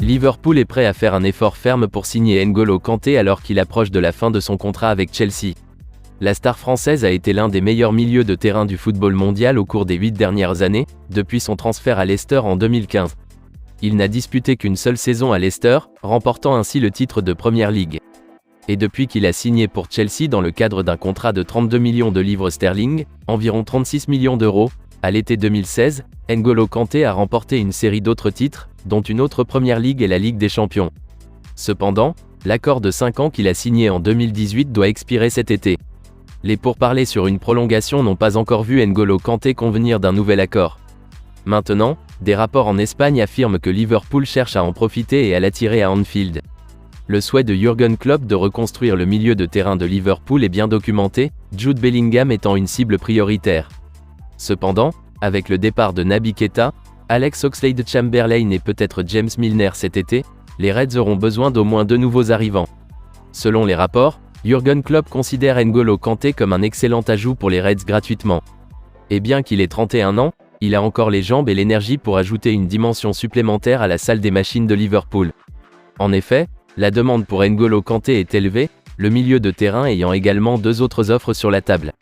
Liverpool est prêt à faire un effort ferme pour signer N'Golo Kanté alors qu'il approche de la fin de son contrat avec Chelsea. La star française a été l'un des meilleurs milieux de terrain du football mondial au cours des 8 dernières années, depuis son transfert à Leicester en 2015. Il n'a disputé qu'une seule saison à Leicester, remportant ainsi le titre de Premier League. Et depuis qu'il a signé pour Chelsea dans le cadre d'un contrat de 32 millions de livres sterling, environ 36 millions d'euros, à l'été 2016, N'Golo Kanté a remporté une série d'autres titres, dont une autre Premier League et la Ligue des Champions. Cependant, l'accord de 5 ans qu'il a signé en 2018 doit expirer cet été. Les pourparlers sur une prolongation n'ont pas encore vu N'Golo Kanté convenir d'un nouvel accord. Maintenant, des rapports en Espagne affirment que Liverpool cherche à en profiter et à l'attirer à Anfield. Le souhait de Jürgen Klopp de reconstruire le milieu de terrain de Liverpool est bien documenté, Jude Bellingham étant une cible prioritaire. Cependant, avec le départ de Naby Keita, Alex Oxlade-Chamberlain et peut-être James Milner cet été, les Reds auront besoin d'au moins 2 nouveaux arrivants. Selon les rapports, Jürgen Klopp considère N'Golo Kanté comme un excellent ajout pour les Reds gratuitement. Et bien qu'il ait 31 ans, il a encore les jambes et l'énergie pour ajouter une dimension supplémentaire à la salle des machines de Liverpool. En effet, la demande pour N'Golo Kanté est élevée, le milieu de terrain ayant également 2 autres offres sur la table.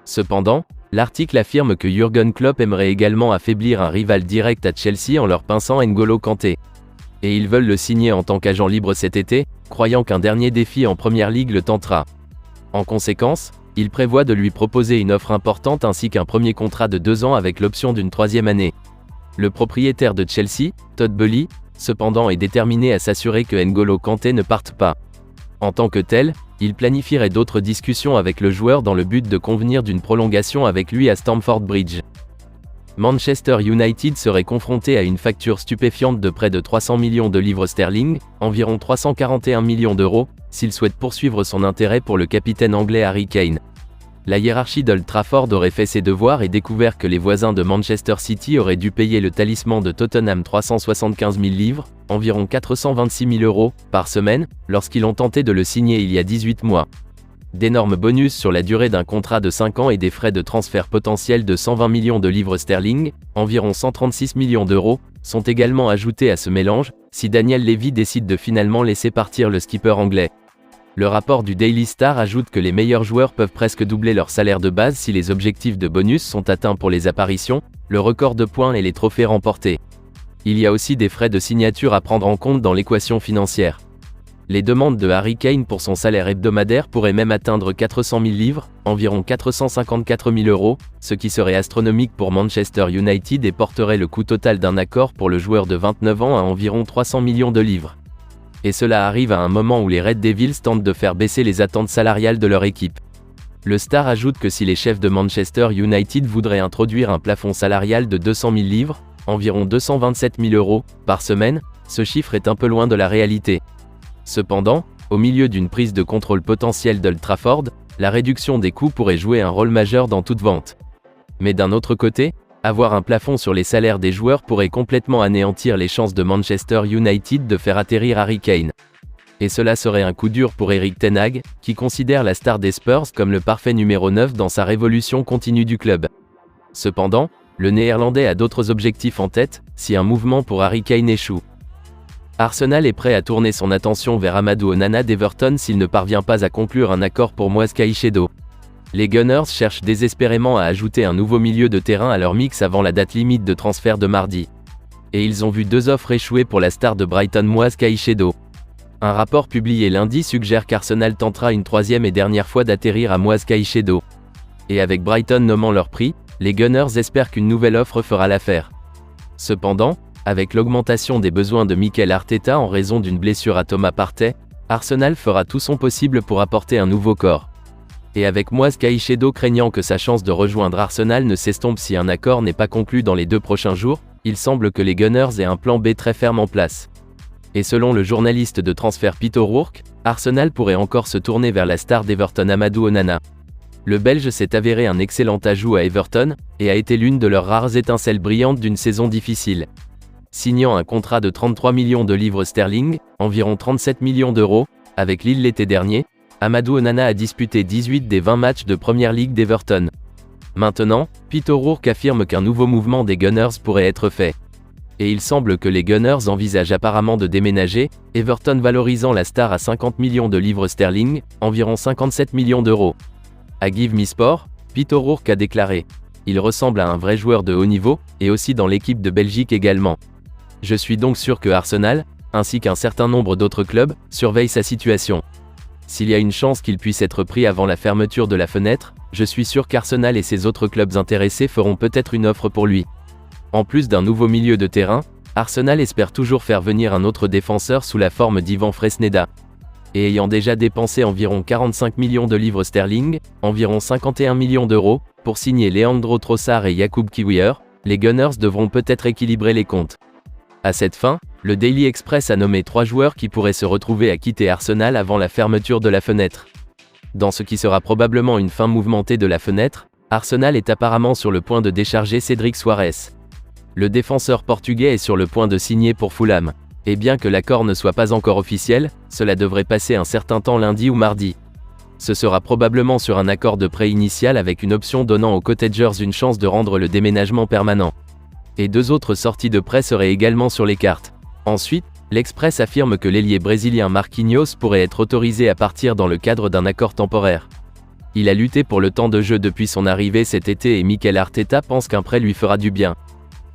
Cependant, l'article affirme que Jürgen Klopp aimerait également affaiblir un rival direct à Chelsea en leur pinçant N'Golo Kanté. Et ils veulent le signer en tant qu'agent libre cet été, croyant qu'un dernier défi en Premier League le tentera. En conséquence, il prévoit de lui proposer une offre importante ainsi qu'un premier contrat de 2 ans avec l'option d'une 3e année. Le propriétaire de Chelsea, Todd Boehly, cependant est déterminé à s'assurer que N'Golo Kanté ne parte pas. En tant que tel, il planifierait d'autres discussions avec le joueur dans le but de convenir d'une prolongation avec lui à Stamford Bridge. Manchester United serait confronté à une facture stupéfiante de près de 300 millions de livres sterling, environ 341 millions d'euros, s'il souhaite poursuivre son intérêt pour le capitaine anglais Harry Kane. La hiérarchie d'Old Trafford aurait fait ses devoirs et découvert que les voisins de Manchester City auraient dû payer le talisman de Tottenham 375 000 livres, environ 426 000 euros, par semaine, lorsqu'ils ont tenté de le signer il y a 18 mois. D'énormes bonus sur la durée d'un contrat de 5 ans et des frais de transfert potentiels de 120 millions de livres sterling, environ 136 millions d'euros, sont également ajoutés à ce mélange, si Daniel Levy décide de finalement laisser partir le skipper anglais. Le rapport du Daily Star ajoute que les meilleurs joueurs peuvent presque doubler leur salaire de base si les objectifs de bonus sont atteints pour les apparitions, le record de points et les trophées remportés. Il y a aussi des frais de signature à prendre en compte dans l'équation financière. Les demandes de Harry Kane pour son salaire hebdomadaire pourraient même atteindre 400 000 livres, environ 454 000 euros, ce qui serait astronomique pour Manchester United et porterait le coût total d'un accord pour le joueur de 29 ans à environ 300 millions de livres. Et cela arrive à un moment où les Red Devils tentent de faire baisser les attentes salariales de leur équipe. Le Star ajoute que si les chefs de Manchester United voudraient introduire un plafond salarial de 200 000 livres, environ 227 000 euros, par semaine, ce chiffre est un peu loin de la réalité. Cependant, au milieu d'une prise de contrôle potentielle d'Old Trafford, la réduction des coûts pourrait jouer un rôle majeur dans toute vente. Mais d'un autre côté, avoir un plafond sur les salaires des joueurs pourrait complètement anéantir les chances de Manchester United de faire atterrir Harry Kane. Et cela serait un coup dur pour Erik ten Hag, qui considère la star des Spurs comme le parfait numéro 9 dans sa révolution continue du club. Cependant, le Néerlandais a d'autres objectifs en tête, si un mouvement pour Harry Kane échoue. Arsenal est prêt à tourner son attention vers Amadou Onana d'Everton s'il ne parvient pas à conclure un accord pour Moise Caicedo. Les Gunners cherchent désespérément à ajouter un nouveau milieu de terrain à leur mix avant la date limite de transfert de mardi. Et ils ont vu 2 offres échouer pour la star de Brighton Moise Caicedo. Un rapport publié lundi suggère qu'Arsenal tentera une 3e et dernière fois d'atterrir à Moise Caicedo. Et avec Brighton nommant leur prix, les Gunners espèrent qu'une nouvelle offre fera l'affaire. Cependant, avec l'augmentation des besoins de Mikel Arteta en raison d'une blessure à Thomas Partey, Arsenal fera tout son possible pour apporter un nouveau corps. Et avec Moise Caicedo craignant que sa chance de rejoindre Arsenal ne s'estompe si un accord n'est pas conclu dans les 2 prochains jours, il semble que les Gunners aient un plan B très ferme en place. Et selon le journaliste de transfert Pete O'Rourke, Arsenal pourrait encore se tourner vers la star d'Everton Amadou Onana. Le Belge s'est avéré un excellent ajout à Everton, et a été l'une de leurs rares étincelles brillantes d'une saison difficile. Signant un contrat de 33 millions de livres sterling, environ 37 millions d'euros, avec Lille l'été dernier, Amadou Onana a disputé 18 des 20 matchs de Premier League d'Everton. Maintenant, Pete O'Rourke affirme qu'un nouveau mouvement des Gunners pourrait être fait. Et il semble que les Gunners envisagent apparemment de déménager, Everton valorisant la star à 50 millions de livres sterling, environ 57 millions d'euros. À Give Me Sport, Pete O'Rourke a déclaré « Il ressemble à un vrai joueur de haut niveau, et aussi dans l'équipe de Belgique également. Je suis donc sûr que Arsenal, ainsi qu'un certain nombre d'autres clubs, surveillent sa situation. S'il y a une chance qu'il puisse être pris avant la fermeture de la fenêtre, je suis sûr qu'Arsenal et ses autres clubs intéressés feront peut-être une offre pour lui. » En plus d'un nouveau milieu de terrain, Arsenal espère toujours faire venir un autre défenseur sous la forme d'Ivan Fresneda. Et ayant déjà dépensé environ 45 millions de livres sterling, environ 51 millions d'euros, pour signer Leandro Trossard et Jakub Kiwior, les Gunners devront peut-être équilibrer les comptes. À cette fin, le Daily Express a nommé 3 joueurs qui pourraient se retrouver à quitter Arsenal avant la fermeture de la fenêtre. Dans ce qui sera probablement une fin mouvementée de la fenêtre, Arsenal est apparemment sur le point de décharger Cédric Soares. Le défenseur portugais est sur le point de signer pour Fulham. Et bien que l'accord ne soit pas encore officiel, cela devrait passer un certain temps lundi ou mardi. Ce sera probablement sur un accord de prêt initial avec une option donnant aux Cottagers une chance de rendre le déménagement permanent. Et 2 autres sorties de prêt seraient également sur les cartes. Ensuite, l'Express affirme que l'ailier brésilien Marquinhos pourrait être autorisé à partir dans le cadre d'un accord temporaire. Il a lutté pour le temps de jeu depuis son arrivée cet été et Mikel Arteta pense qu'un prêt lui fera du bien.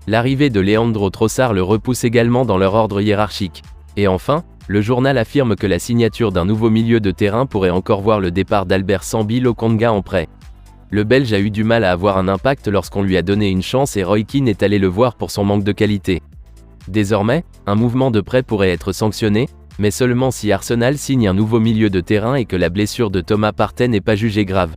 L'arrivée de Leandro Trossard le repousse également dans leur ordre hiérarchique. Et enfin, le journal affirme que la signature d'un nouveau milieu de terrain pourrait encore voir le départ d'Albert Sambi Lokonga en prêt. Le Belge a eu du mal à avoir un impact lorsqu'on lui a donné une chance et Roy Keane est allé le voir pour son manque de qualité. Désormais, un mouvement de prêt pourrait être sanctionné, mais seulement si Arsenal signe un nouveau milieu de terrain et que la blessure de Thomas Partey n'est pas jugée grave.